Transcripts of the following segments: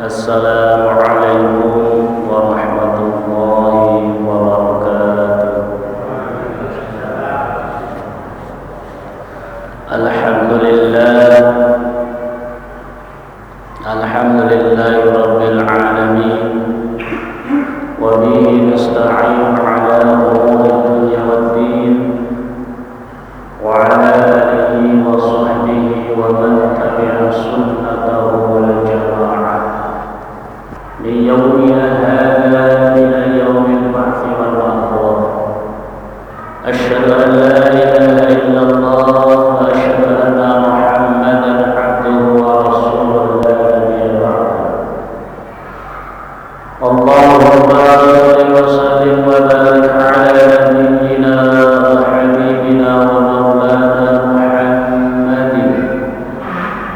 Assalamualaikum warahmatullahi wabarakatuh. Alhamdulillahi rabbil alamin. Wa bihi nasta'in ala umuri dunya waddin. Wa ala alihi wa sahbihi wa man tabi'a sunnatahu wal jama'ah min yawmina hadha ila yawmil ba'thi wal mahshar. Asyhadu an la ilaha illallah wa asyhadu anna Muhammadan abduhu wa rasuluhu la nabiyya ba'dahu. Allahumma shalli wa sallim wa barik ala nabiyyina wa habibina wa maulana Muhammadin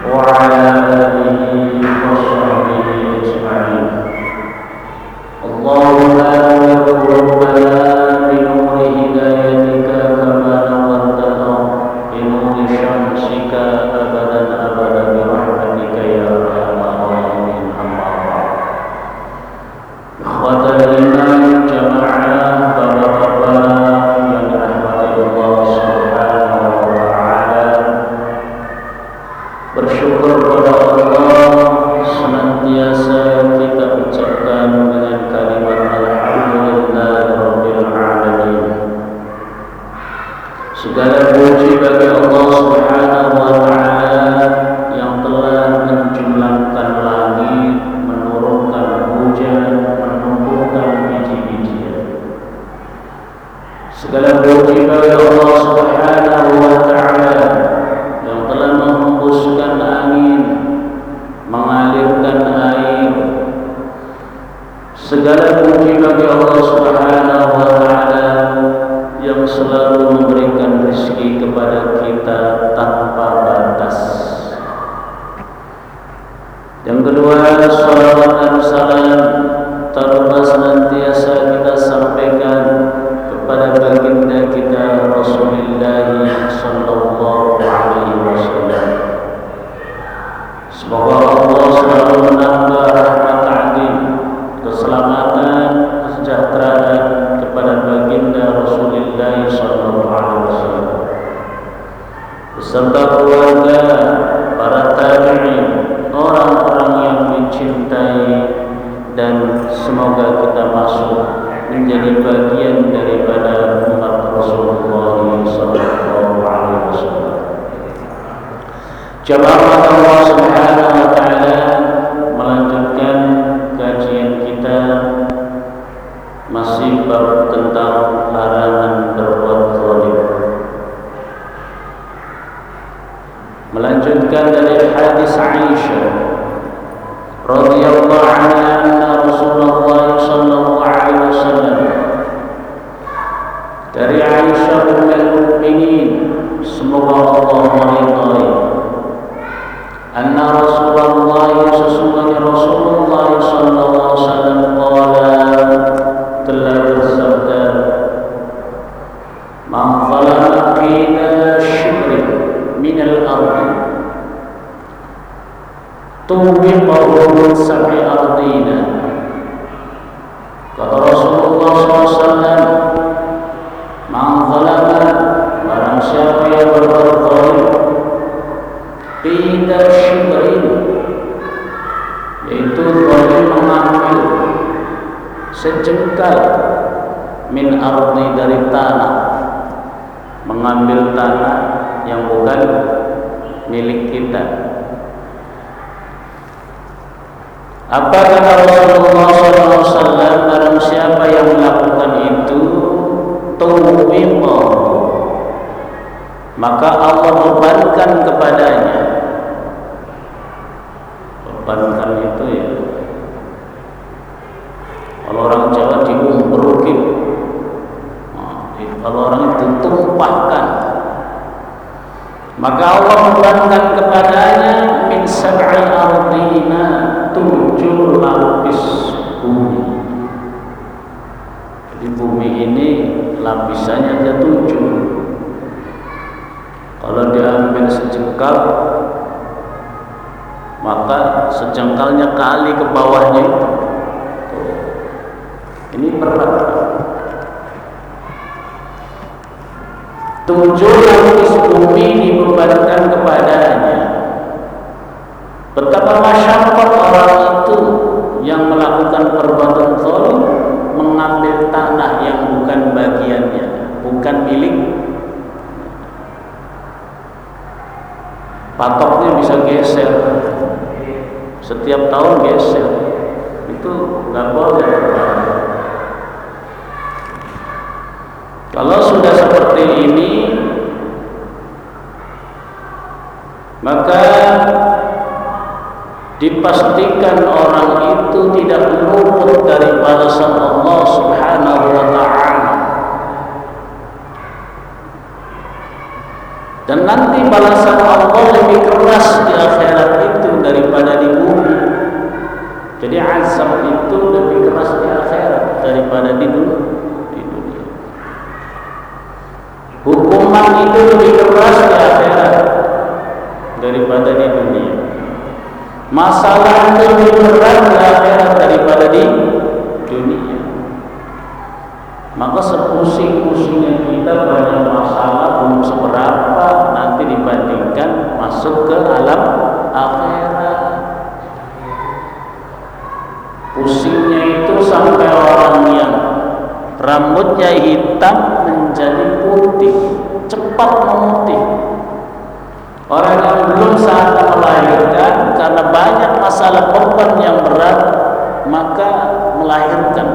wa ala alihi wa sahbihi ajma'in. Allahumma nawwir qulubana bi nuri hidayatika kama nawwartana bi nuri syamsika abadan abada bi rahmatika ya arhamar rahimin. Amma ba'd. Ikhwatal iman jamaah, bapak-bapak yang dirahmati Allah Subhanahu wa taala, bersyukur kepada Allah senantiasa kita ucapkan dengan kalimat alhamdulillahirabbil alamin. Segala puji bagi Allah Subhanahu wa taala yang telah menjumlahkan langit, menurunkan hujan, menumbuhkan biji-bijian. Segala puji bagi Allah Subhanahu wa taala yang telah menghembuskan angin, mengalirkan air. Segala puji bagi Allah Subhanahu wa taala yang selalu memberikan rezeki kepada kita tanpa batas. Yang kedua, salawat dan salam terutama senantiasa kita sampaikan kepada baginda kita Rasulullah sallallahu alaihi wasallam. Semoga Allah selalu menambah rahmat ta'zim, keselamatan, kesejahteraan kepada baginda Rasulullah sallallahu alaihi wasallam beserta keluarga, para tabi'in, orang-orang yang mencintai, dan semoga kita masuk menjadi bagian daripada umat Rasulullah sallallahu alaihi wasallam. Jamaah Allah Subhanahu wa taala, melanjutkan kajian kita masih bab tentang larangan berbuat zalim. Melanjutkan dari hadis Aisyah radhiyallahu anha anna Rasulullah sallallahu alaihi wasallam, dari Aisyah ummul mukminin, semoga Allah meridai, anna Rasulullah, sesungguhnya Rasulullah sallallahu alaihi wasallam telah bersabda, man zalama qina shibrin min al-ardi tubiqahu sab'i ardina. Kata Rasulullah SAW, man zalama, barang siapa yang berbuat zalim, qina shibrin, yaitu zalim mengambil sejengkal, min ardi, dari tanah, mengambil tanah yang bukan milik kita. Apa kata Rasulullah SAW? Barang siapa yang melakukan itu, tuwiqa, maka Allah bebankan kepadanya. Bebankan itu ya, kalau orang Jawa diumperukin, kalau orang itu tumpahkan, maka Allah membebankan kepadanya min sab'i ardina, 7 lapis bumi. Jadi bumi ini lapisannya ada 7. Kalau diambil sejengkal, maka sejengkalnya kali ke bawahnya itu. Ini berat. 7 lapis bumi dibebankan kepadanya. Betapa masyarakat orang itu yang melakukan perbuatan zalim, mengambil tanah yang bukan bagiannya, bukan milik. Patoknya bisa geser, setiap tahun geser, itu nggak boleh. Kalau sudah seperti ini, maka dipastikan orang itu tidak luput dari balasan Allah Subhanahu wa ta'ala. Dan nanti balasan Allah lebih keras di akhirat itu daripada di bumi. Jadi azab itu lebih keras di akhirat daripada di dunia. Hukuman itu lebih keras di akhirat daripada di dunia. Masalah itu lebih berat di akhirat daripada di dunia. Maka sepusing-pusingnya kita banyak masalah belum seberapa, nanti dibandingkan masuk ke alam akhirat. Pusingnya itu sampai orang yang rambutnya hitam menjadi putih, cepat memutih. Orang yang belum saatnya melahirkan karena banyak masalah beban yang berat, maka melahirkan.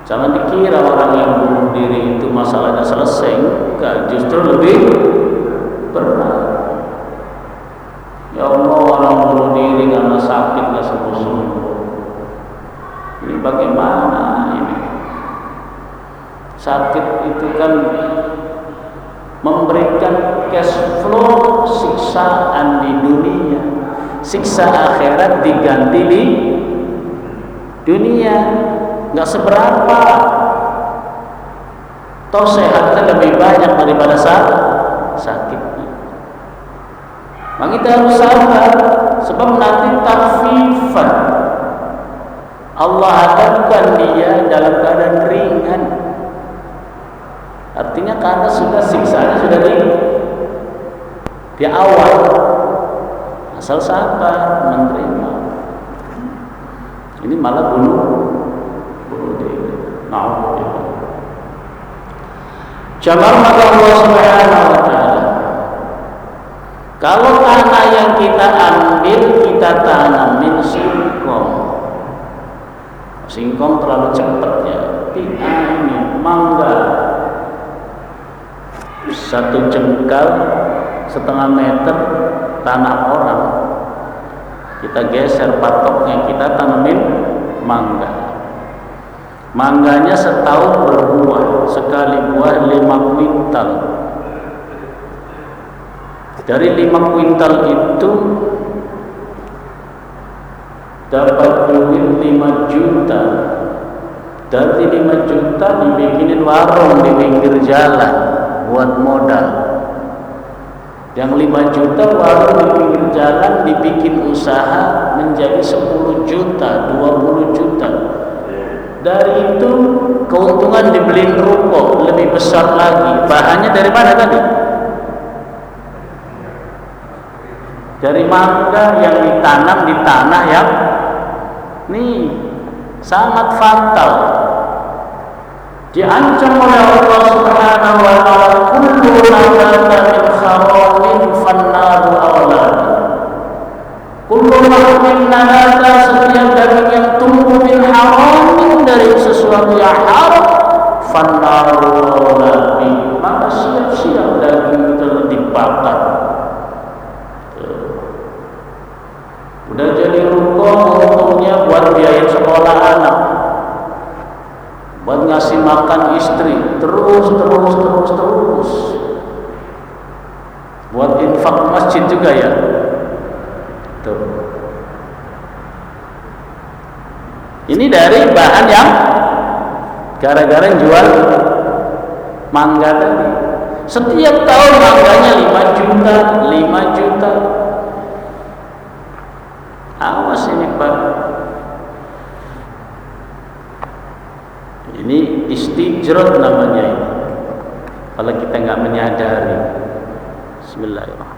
Jangan dikira orang yang bunuh diri itu masalahnya selesai, enggak, justru lebih berat. Ya Allah, orang bunuh diri karena sakit nggak sembuh-sembuh. Ini bagaimana ini? Sakit itu kan memberikan cash flow siksaan di dunia, siksa akhirat diganti di dunia, nggak seberapa. Toh sehatnya lebih banyak daripada sakitnya. Maka kita harus sabar, sebab nanti takfifan Allah hadapkan dia dalam keadaan ringan. Artinya karena sudah siksanya sudah di awal, asal sabar menerima. Ini malah bunuh diri. Na'udzubillah. Jamal maka Allah Subhanahu wa ta'ala, kalau tanah yang kita ambil kita tanamin singkong terlalu cepat ya. Ini mangga 1 jengkal setengah meter tanah orang, kita geser patoknya, kita tanamin mangga. Mangganya setahun berbuah, sekali buah 5 kuintal. Dari 5 kuintal itu dapat duit 5 juta. Dari 5 juta dibikinin warung di pinggir jalan buat modal. Yang 5 juta warung di pinggir jalan dibikin usaha menjadi 10 juta, 20 juta. Dari itu keuntungan dibeliin ruko lebih besar lagi. Bahannya dari mana tadi? Dari mangga yang ditanam di tanah yang nih sangat fatal. Diancam oleh Allah Subhanahu wa ta'ala, kullu nabata min kharamin fannaru awlad. Kullu mahmin nabata, setiap daging yang tumbuh min haramin, dari sesuatu yang haram, fannaru awlad, maka siap-siap daging itu dibakar. Udah jadi ruko, untungnya buat biaya sekolah anak, buat ngasih makan istri, terus buat infak masjid juga ya. Tuh. Ini dari bahan yang gara-gara jual mangga tadi. Setiap tahun mangganya 5 juta. Awas ini Pak. Ini istijrot namanya ini. Kalau kita nggak menyadari. Bismillahirrahmanirrahim.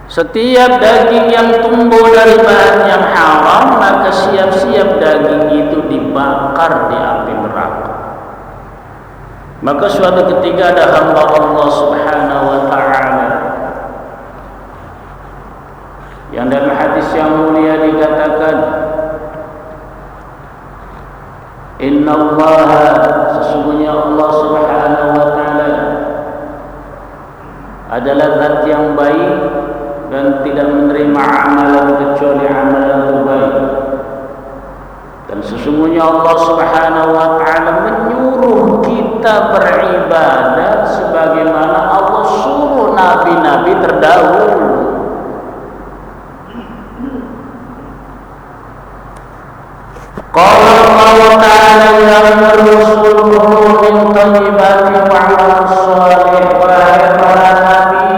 Setiap daging yang tumbuh dari bahan yang haram, maka siap-siap daging itu dibakar di api neraka. Maka suatu ketika ada hamba Allah Subhanahu wa ta'ala yang dalam hadis yang mulia dikatakan, Inna Allah, sesungguhnya Allah Subhanahu wa ta'ala adalah zat yang baik dan tidak menerima amalan kecuali amalan terbaik. Dan sesungguhnya Allah Subhanahu wa ta'ala menyuruh kita beribadah sebagaimana Allah suruh nabi-nabi terdahulu. Qala Allah ta'ala ya rusuluhu min thayyibati wa'amal salih wa nabi,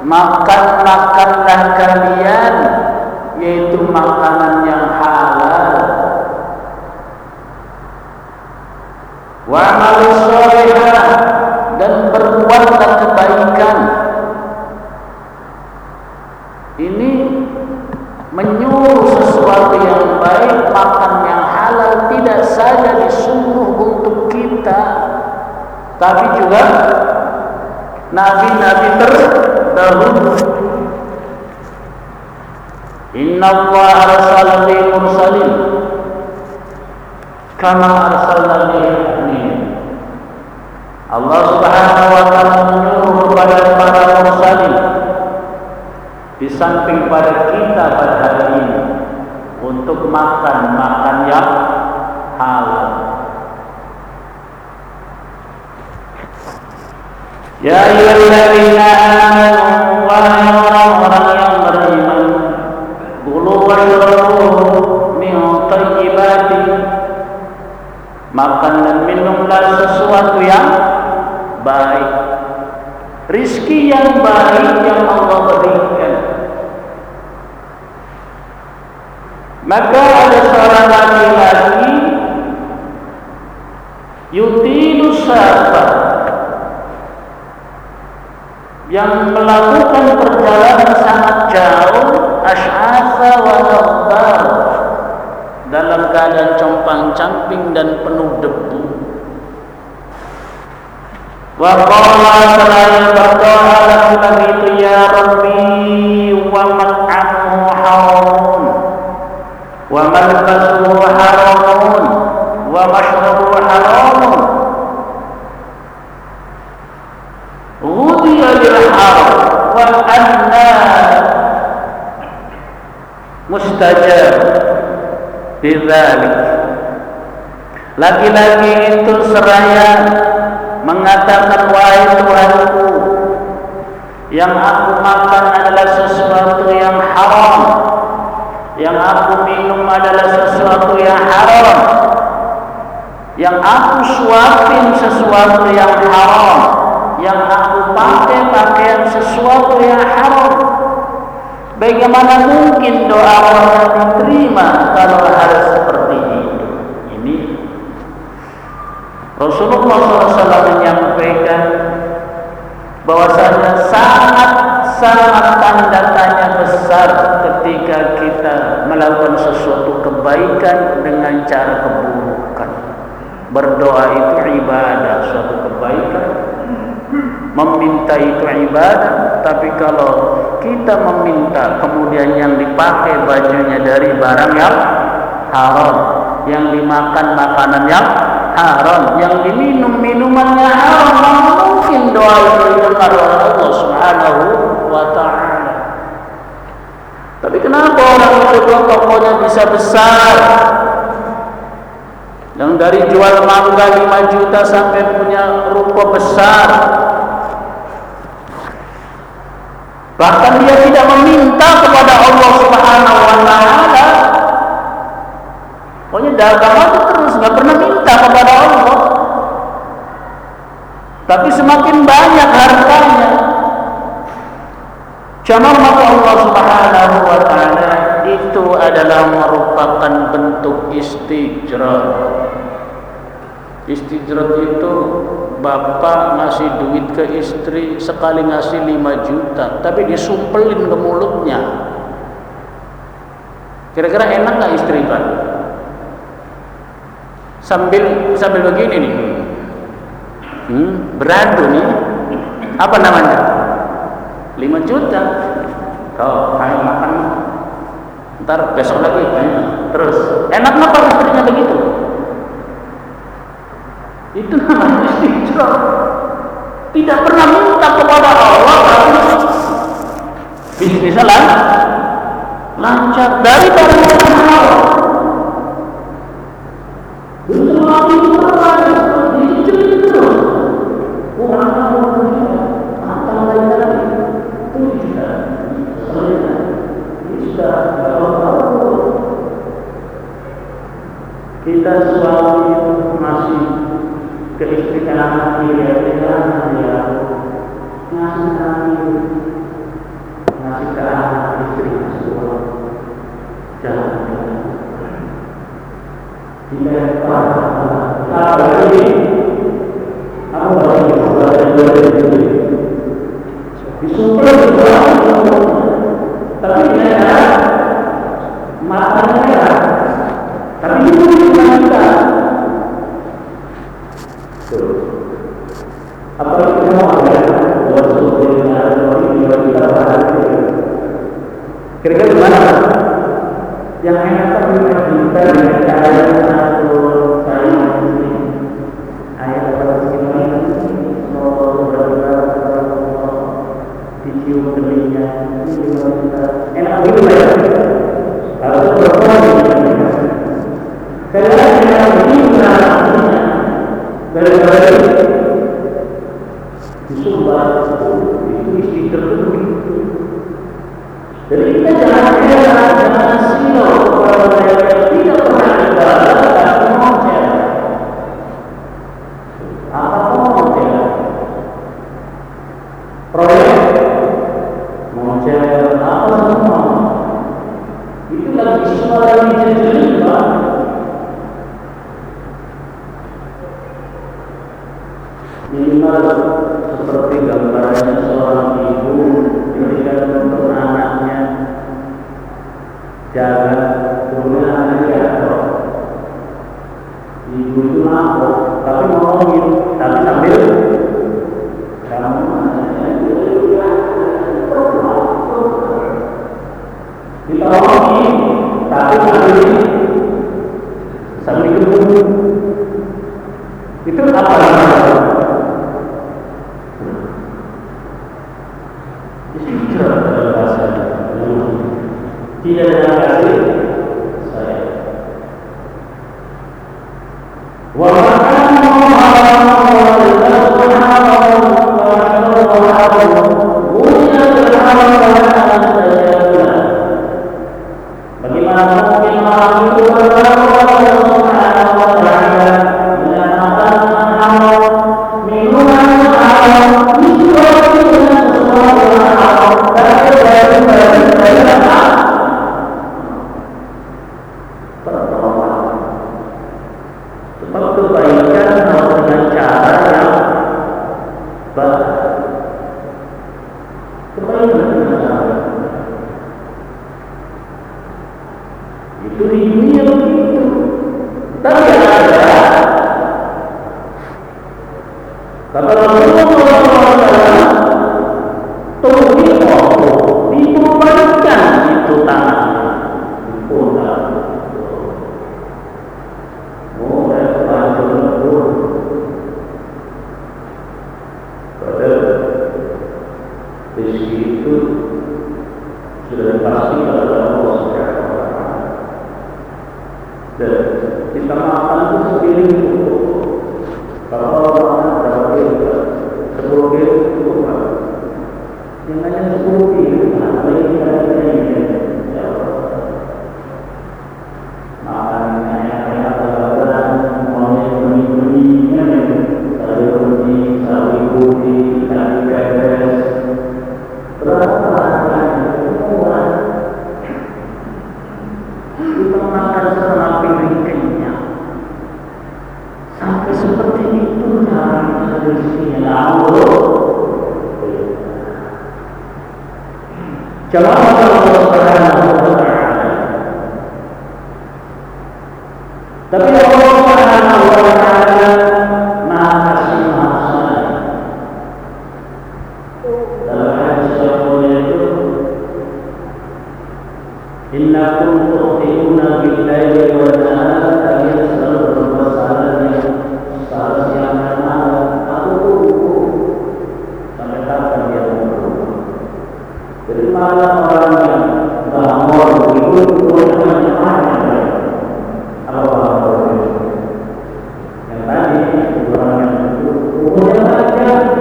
makanlah kalian, yaitu makanan yang halal, wa'amal salih, dan berbuatlah kebaikan. Ini menyuruh sesuatu yang baik, makan yang halal, tidak saja disuruh untuk kita, tapi juga nabi-nabi terdahulu. Inna Allah arsala bil mursalin kama arsalna bil. Allah Subhanahu wa ta'ala menyuruh kepada para mursalin di samping pada kita pada hari ini untuk makan yang halal. Ya ayyuhalladzina amanu, wahai orang-orang yang beriman, kulu washrabu min thayyibati, makan dan minumlah sesuatu yang baik, rizki yang baik yang Allah berikan. Maka ada seorang laki-laki yutilu safar, yang melakukan perjalanan sangat jauh, asy'atha wa aghbar, dalam keadaan compang-camping dan penuh debu. Wa qala seraya berdoa laki-laki itu, ya Rabbi, wa mat'amuhu haramun, wa malbasuhu haramun, wa mashrabuhu haramun, ghudhiya bil haram, wa anna mustajab bidzalik. Laki-laki itu seraya mengatakan, wahai Tuhanku, yang aku makan adalah sesuatu yang haram, yang aku minum adalah sesuatu yang haram, yang aku suapin sesuatu yang haram, yang aku pakai pakaian sesuatu yang haram. Bagaimana mungkin doa orang diterima kalau hal seperti itu? Ini Rasulullah SAW menyampaikan bahwasanya sangat tanda tanya besar ketika kita melakukan sesuatu kebaikan dengan cara keburukan. Berdoa itu ibadah, suatu kebaikan. Meminta itu ibadah, tapi kalau kita meminta kemudian yang dipakai bajunya dari barang yang haram, yang dimakan makanan yang haram, yang diminum minumannya haram, mungkin doa itu didengar oleh Allah Subhanahu wa ta'ala. Tapi kenapa orang itu tokonya bisa besar, yang dari jual mangga 5 juta sampai punya ruko besar, bahkan dia tidak meminta kepada Allah Subhanahu wa ta'ala. Pokoknya dagang aja terus, nggak pernah minta kepada Allah. Tapi semakin banyak hartanya, cuma maka Allah Subhanahu wa taala itu adalah merupakan bentuk istijrah. Istijrah itu bapak ngasih duit ke istri, sekali ngasih 5 juta, tapi disumpelin ke mulutnya. Kira-kira enak nggak istri Pak? Sambil begini nih, beradu nih, apa namanya? 5 juta. Kau kayak makan, ntar besok lagi, terus enak nggak kalau istrinya begitu? Itu namanya istijrah. Tidak pernah minta kepada Allah, tapi bisnisnya lancar dari barang Allah. Semakin berani dicuri terus. Orang atau lain lagi itu sudah kita suami masih ke istri kanan kiri ngasih ke anak istri semua jangan dilempar ini aku disumpel tapi dia matanya merah, tapi itu kita apalagi kita mau kira-kira gimana? Yang enak tapi kita dengan cara satu saya ayat ini dicium telinganya enak begitu ya? Harus berkorban karena yang ini dari disumbang itu istijrah itu begitu. Jadi kita jangan silau kalau mereka tidak pernah ibadah tapi ngoceh. Apa ngoceh? Proyek ngoceh apa semua? Itu lagi semua yang dijadikan Pak. Minimal seperti gambarannya seorang ibu ketika untuk anaknya jangan kemudian anaknya jatuh. Ibu itu mabuk tapi ngomongin, tapi sambil kamu ditolongin tapi sambil ketemu. Itu apa namanya? Tidak ada kasih saya. Bagaimana mungkin orang itu itu di dunia begitu. Tapi ada kata Rasulullah SAW, ditumpankan itu tanah dipunah. Mulai panjang pada rezeki itu sudah pasti pada Allah Subhanahu wa taala. Dan kita makan itu sepiring cukup. Kalau makan berapa kilo? 10 kilo cukup. Yang hanya 10 kilo, apa yang kita ini? Makannya yang apa-apa, maunya beli-belinya, kalau beli sawi kita makan setengah piring kenyang. Sampai seperti itu cara rezekinya. Lalu jamaah Allah Subhanahu wa taala. Tapi Allah Subhanahu wa taala Maha Kasih Maha Sayang. Dalam hadis yang mulia itu, innakum tu'minuna billahi wa nahari kalian selalu bermasalah yang salah siang dan malam. Aku tunggu sampai kapan dia tunggu. Jadi malam orang yang bangun itu punya banyak. Apa yang tadi orang yang itu umurnya panjang,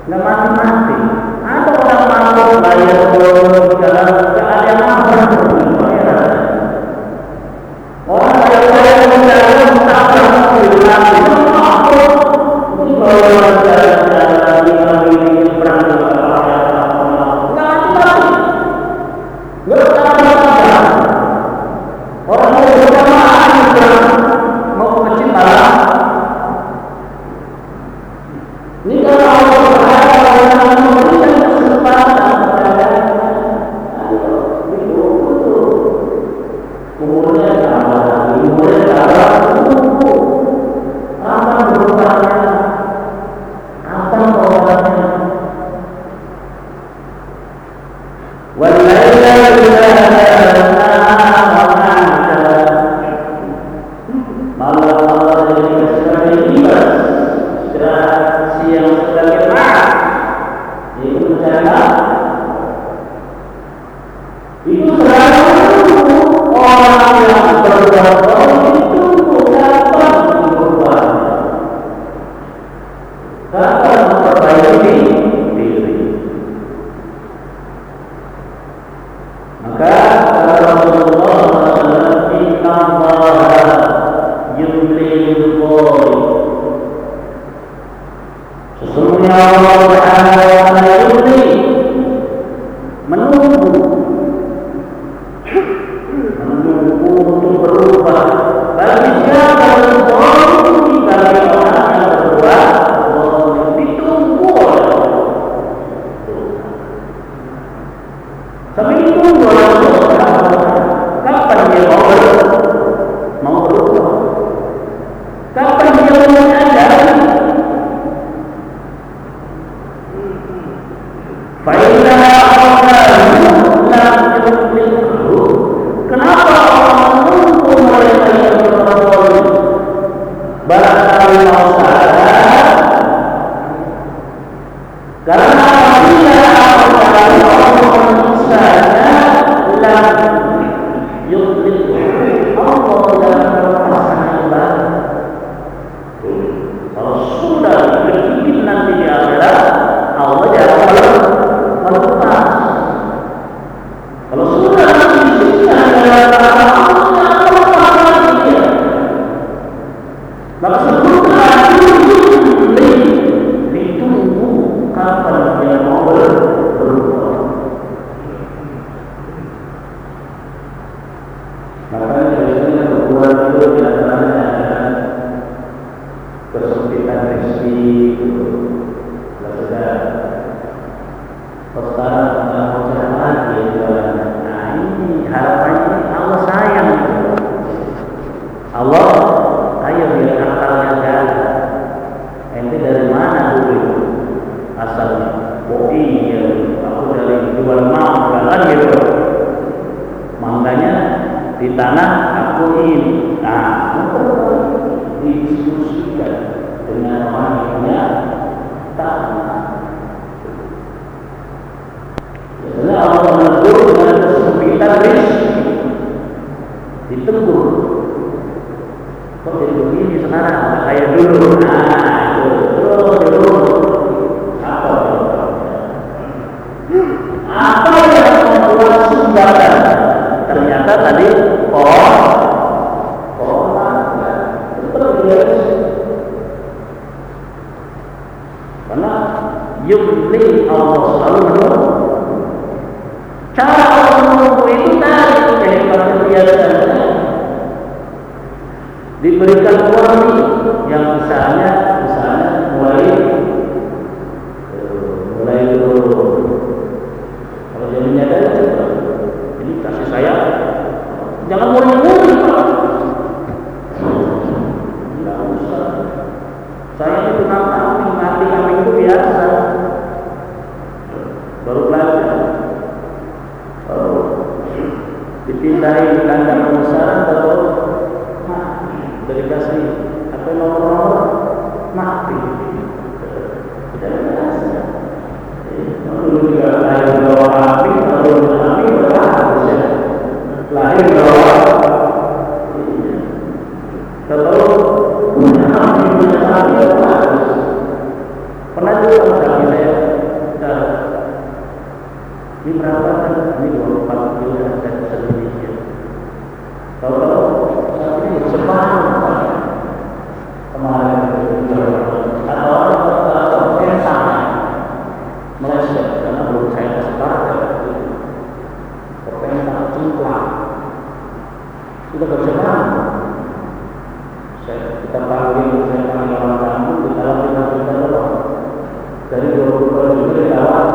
nggak mati-mati. Ada orang mampu bayar jalan, nggak ada yang mampu bayar. Orang bayar jalan tak mampu mati, mampu untuk bayar jalan ini berangkat nggak mati-mati, nggak ada. Orang mau berjamaah mau ke masjid malam. Ini kalau Allah memberikan kesempatan kepada umurnya kapan berubahnya, kapan tobatnya. Cara Allah menunggu itu tadi kehebatannya diberikan warni yang misalnya mulai kalau dia menyadari ini kasih saya jangan murni-murni Pak. Nggak usah, saya itu mati kambing itu biasa, baru belajar. Dipindahin di kandang pembesaran atau udah dikasih apa nomor mati. Tidak biasa. Dulu juga lahir bawa api, kalau api berlaku ya. Lahir bawa kalau punya api berlaku. Pernah juga misalnya saya ini berapa kan? Ini 24 kilo dan sedikit. Kalau ini separuh kemarin atau yang sama meleset karena belum saya separuh kepengen tak cengklang sudah berseparuh. Kita panggil orang kampung di dalam kita doang dari 20 kilo juga di awal.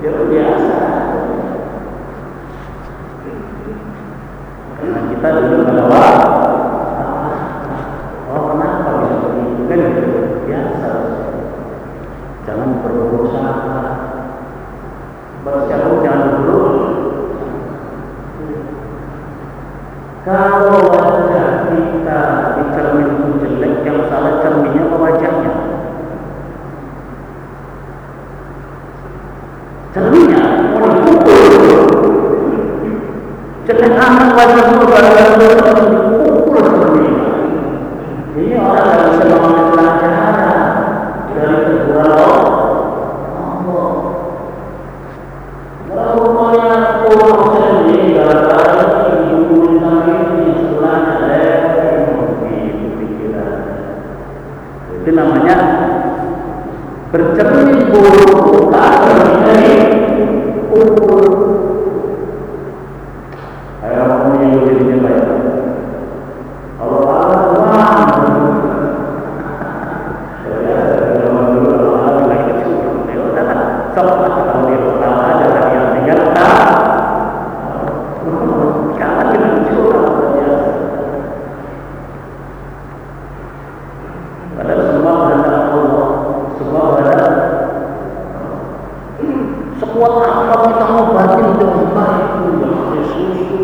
Ya biasa. Karena kita dulu pada waktu, kenapa bisa begitu kan? Biasa. Jangan berburuk sangka. Bersiap jangan berburuk. Kalau wajah kita di cermin itu jelek, yang salah cerminnya apa wajahnya? Cerminnya mau dipukul. Jelek amat wajah itu gara-gara dipukul cerminnya. Ini orang yang bisa mengambil pelajaran dari teguran Allah. Kalau rupanya kurang cermin gara-gara dipukulin kami ini sebelahnya begitu pikiran. Itu namanya bercermin buruk dari ukur. Ayo kamu yang jadinya baik. Kalau Allah kalau dulu Allah lagi kecil, ya udah lah. Kalau dia Allah ada lagi yang tinggal tak. Jangan kecil biasa. Padahal semua kehendak Allah. Semua kehendak. Sekuat apa kita mau batin dengan baik, yang kasih susu,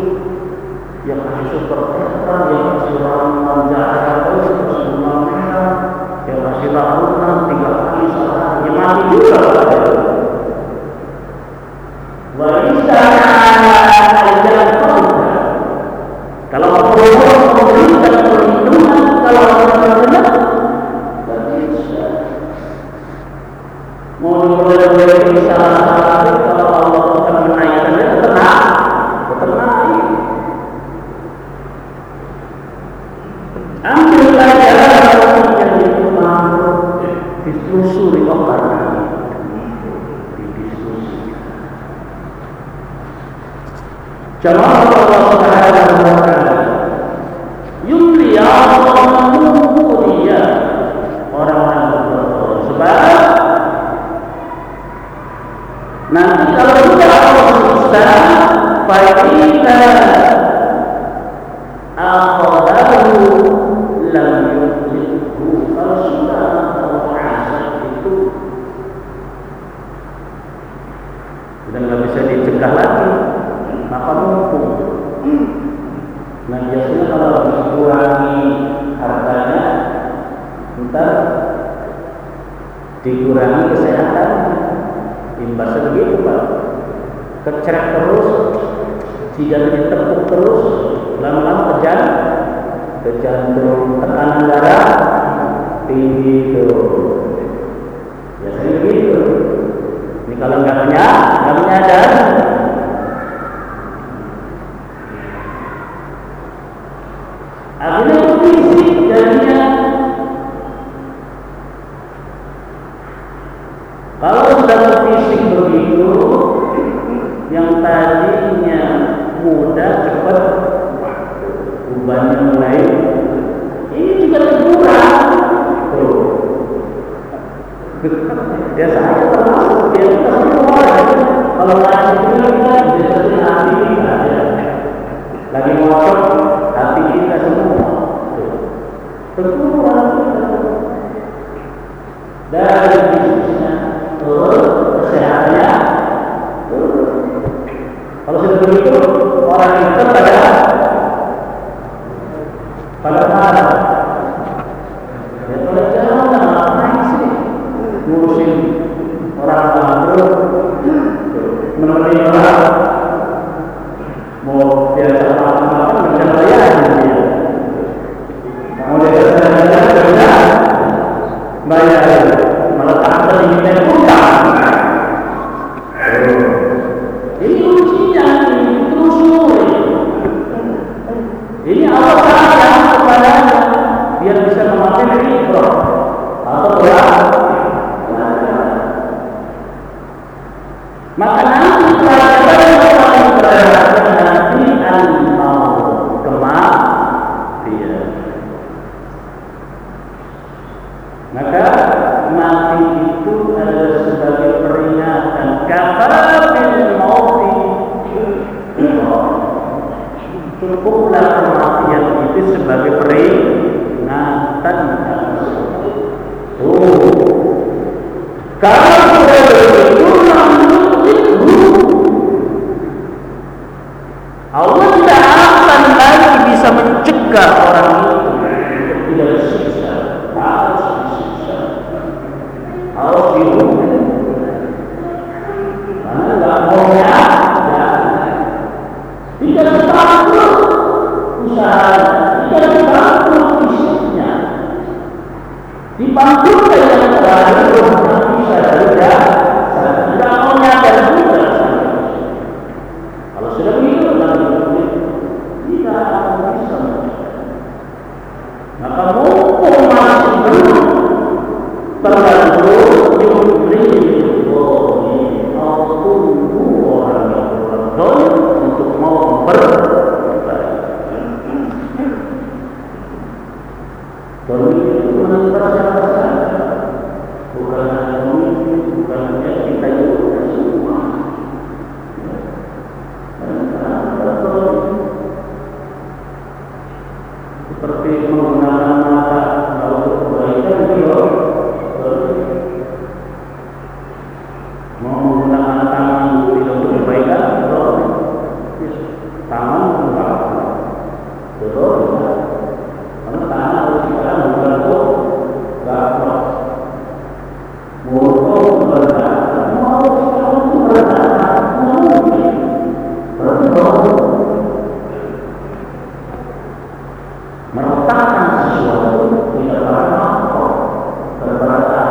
yang kasih super extra, yang kasih ramuan jahat, yang kasih merah, yang kasih ramuan 3 kali salah, yang mati juga. Wanita kalau Allah memberikan perlindungan, kalau Allah benar, mau dimulai salah kalau Allah akan menaikkannya tenang. Ambil pelajaran yang itu mampu ditelusuri orang didiskusi. Jamaah Allah Subhanahu wa taala yumli Allah menunggu dia orang-orang berdoa sebab nanti kalau sudah Allah bisa fa'idha akhadahu lam yuflihhu. Kalau sudah Allah azab itu sudah nggak bisa dicegah lagi, maka mumpung. Nah biasanya kalau dikurangi hartanya, ntar dikurangi kesehatan. Imbasnya begitu Pak, keceret terus, tidak ditepuk terus, lama-lama ke jantung, tekanan darah tinggi itu. Biasanya begitu. Ini kalau nggak menyadar, akhirnya fisik jadinya. Kalau sudah fisik begitu, yang tadinya mudah begitu orang itu pada marah. Ya kalau jangan ngapain sih ngurusin orang bangkrut, menemani orang mau biasa makan dengan bayar dia. Mau dia bayar, malah tak terima utang. Ini ujian, ini terus ini Allah sayang kepada biar bisa memakai ibrah atau maka nanti pelajaran yang paling berat nanti al-maut, kematian. Maka mati itu adalah sebagai peringatan. Kafabil mauti, cukuplah kematian itu sebagai peringatan. Kalau sudah begitu, Allah tidak akan lagi bisa mencegah orang itu tidak disiksa, harus disiksa, harus dihukum. Karena tidak maunya, tidak dibantu usaha, tidak dibantu fisiknya, dibantu dengan cara itu bisa tidak maunya dan juga. Kalau sudah begitu, tidak akan bisa. Maka mumpung masih belum tergantung diberi tunggu orang yang berdoa untuk mau berbaik. Dolim itu menentang siapa saja, bukan hanya pemimpin, bukan hanya kita juga semua. Seperti menggunakan mata untuk kebaikan juga, mau menggunakan tangan untuk kebaikan, tangan enggak, betul? Karena tangan harus kita membantu, enggak kuat. Mulut berkata, mau kita berkata, mungkin, betul. Meletakkan sesuatu tidak berapa berberkata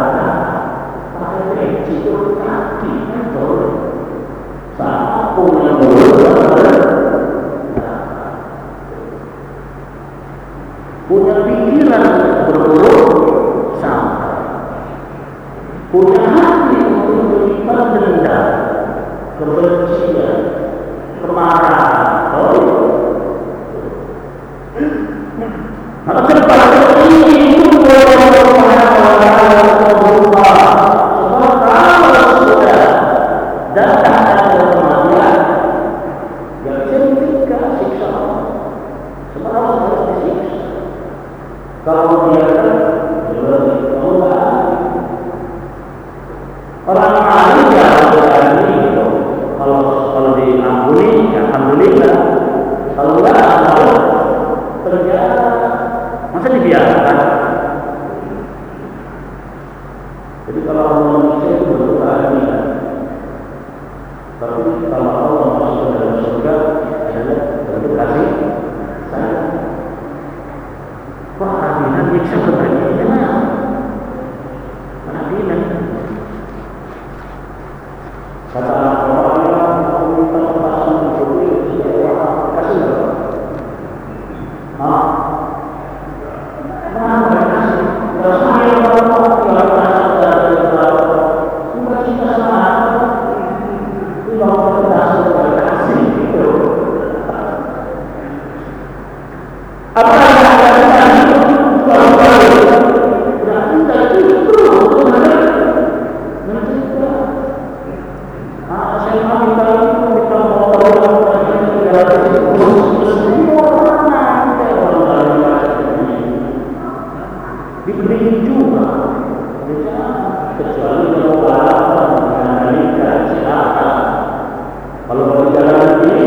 pada itu kaki itu sama punya punya pikiran berburuk sama punya hati untuk menyimpan dendam, kebencian, kemarahan. Maka sebab ini itu Allah sudah datang ada kematian, yang ketika siksa sebab harus disiksa. Kalau dia berarti orang alim ya kalau diampuni ya alhamdulillah, kalau enggak terjadi masa dibiarkan. Jadi kalau manusia itu berkeadilan, tapi kalau Allah masuk ke dalam surga adalah bentuk kasih sayang. Keadilan nyiksa keadilan, keadilan. Kata orang aku minta perasaan untuk itu, kasih nggak? Diberi juga, kecuali kalau balapan mengendalikan silakan. Kalau berjalan ini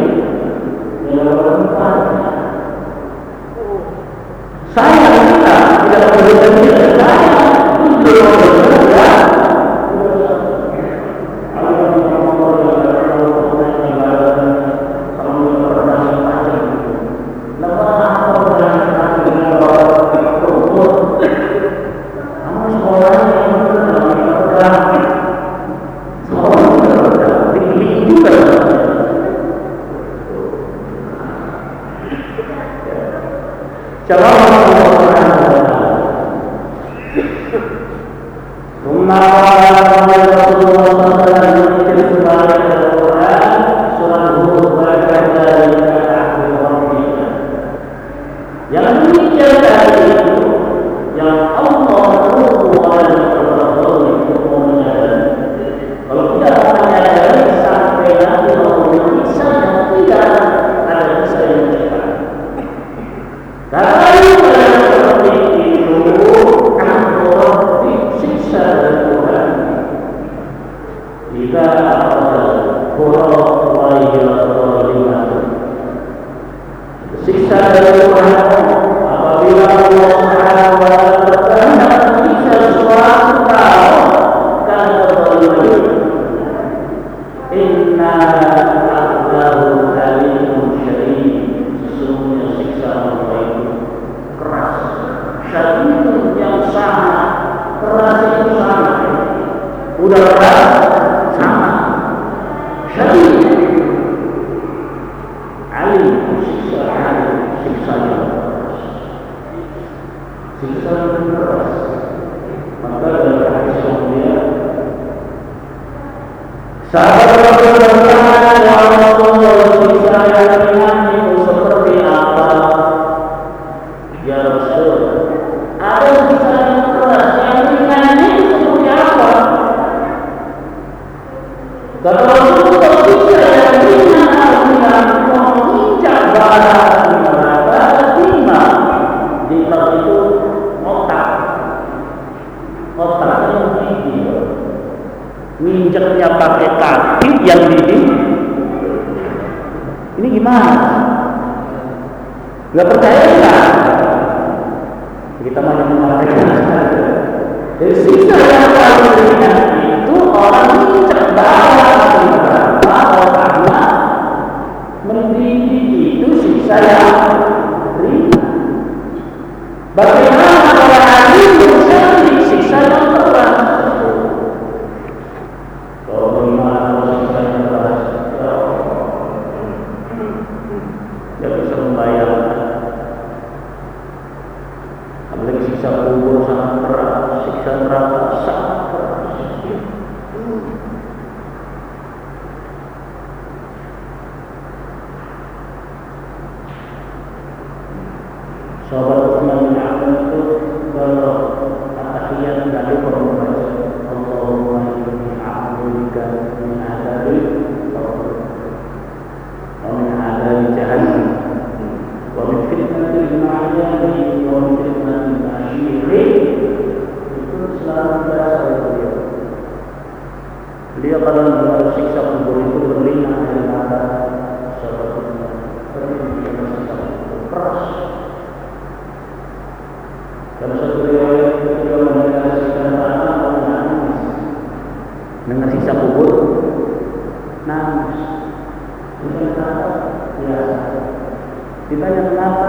alaihi wasallam. Siksa dari Tuhan apabila Allah Subhanahu wa taala berkehendak menyiksa suatu kaum karena kezaliman. Inna a'lahu alimun syadid. Sesungguhnya siksa Allah itu keras. Syadid yang sangat keras itu sangat. Udah keras sama. Syadid. Alim siksa yang keras. Siksa yang keras. Maka dalam hadis mulia sahabat Rasulullah SAW siksa yang ringan itu seperti apa? Ya Rasul, ada siksa yang keras, yang ringan itu seperti apa? Kata Rasulullah, siksa yang ringan artinya menginjak bara di neraka timah. Di tempat itu otaknya gigi. Nginjeknya pakai kaki yang gigi. Ini gimana? Gak percaya kan? Kita banyak mengatakan. Dari siksa yang paling ringan itu orang nginjek bara di neraka otaknya mendidih, itu siksa yang ringan. Bagaimana orang alim mencari siksa yang keras? Bagaimana siksa yang keras? Dia bisa membayangkan. Apalagi siksa kubur sangat keras, siksa neraka sangat keras. Sahabat Utsman bin Affan itu kalau at-tahiyat dari membaca Allahumma inni a'udzubika min adzabil qabr wa min adzabi jahannam wa min fitnatil mahya wa min fitnatil masyiyah. Itu selalu berasal dari beliau kalau mengenal siksa kubur itu berlindung dari mata sahabat Utsman. Keras. Dalam satu riwayat beliau menjelaskan anak nangis dengan siksa kubur, nangis. Bukan kata biasa. Ditanya kenapa?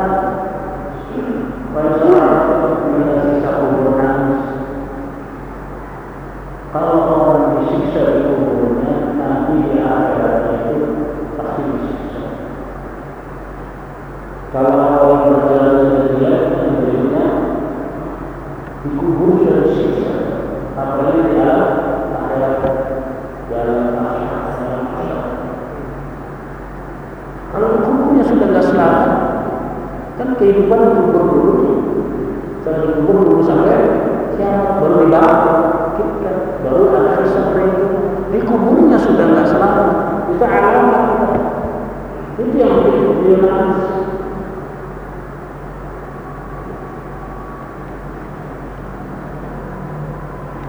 Pada saat mengenal siksa kubur nangis. Kalau orang disiksa di kuburnya, nanti di akhirat itu pasti disiksa. Kalau orang berjalan sendirian, berikutnya dikubur sudah disiksa, apalagi di alam akhirat, dalam masyarakat. Kalau kuburnya sudah tidak selamat, kan kehidupan kubur dulu, sampai kubur dulu sampai kiamat baru dibangkitkan, baru ada hisab itu. Di kuburnya sudah tidak selamat, itu alamat kita. Itu yang dia nangis.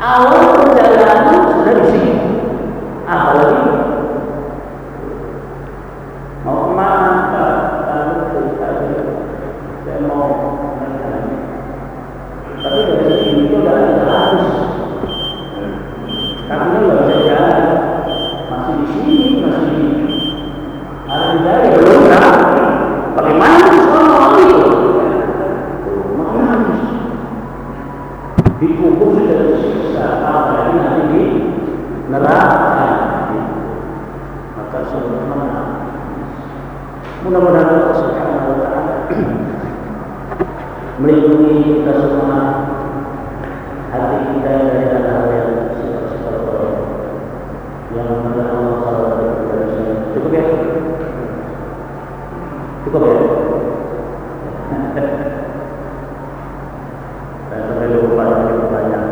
Awal perjalanan sudah di sini, apalagi mau kemana? Saya mau naik. Tapi dari sini itu udah habis, kakinya nggak bisa jalan, masih di sini, ada di jari belum kan? Bagaimana soal itu? Makanya dikubur sudah disiksa, apalagi nanti di neraka. Maka sebenarnya mudah-mudahan Allah Subhanahu wa taala melindungi kita semua, hati kita dari hal-hal yang sifat-sifat buruk yang mana Allah Taala berikan. Cukup ya? Cukup ya? Saya sampai lupa banyak.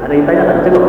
Ada yang tanya kan? Cukup.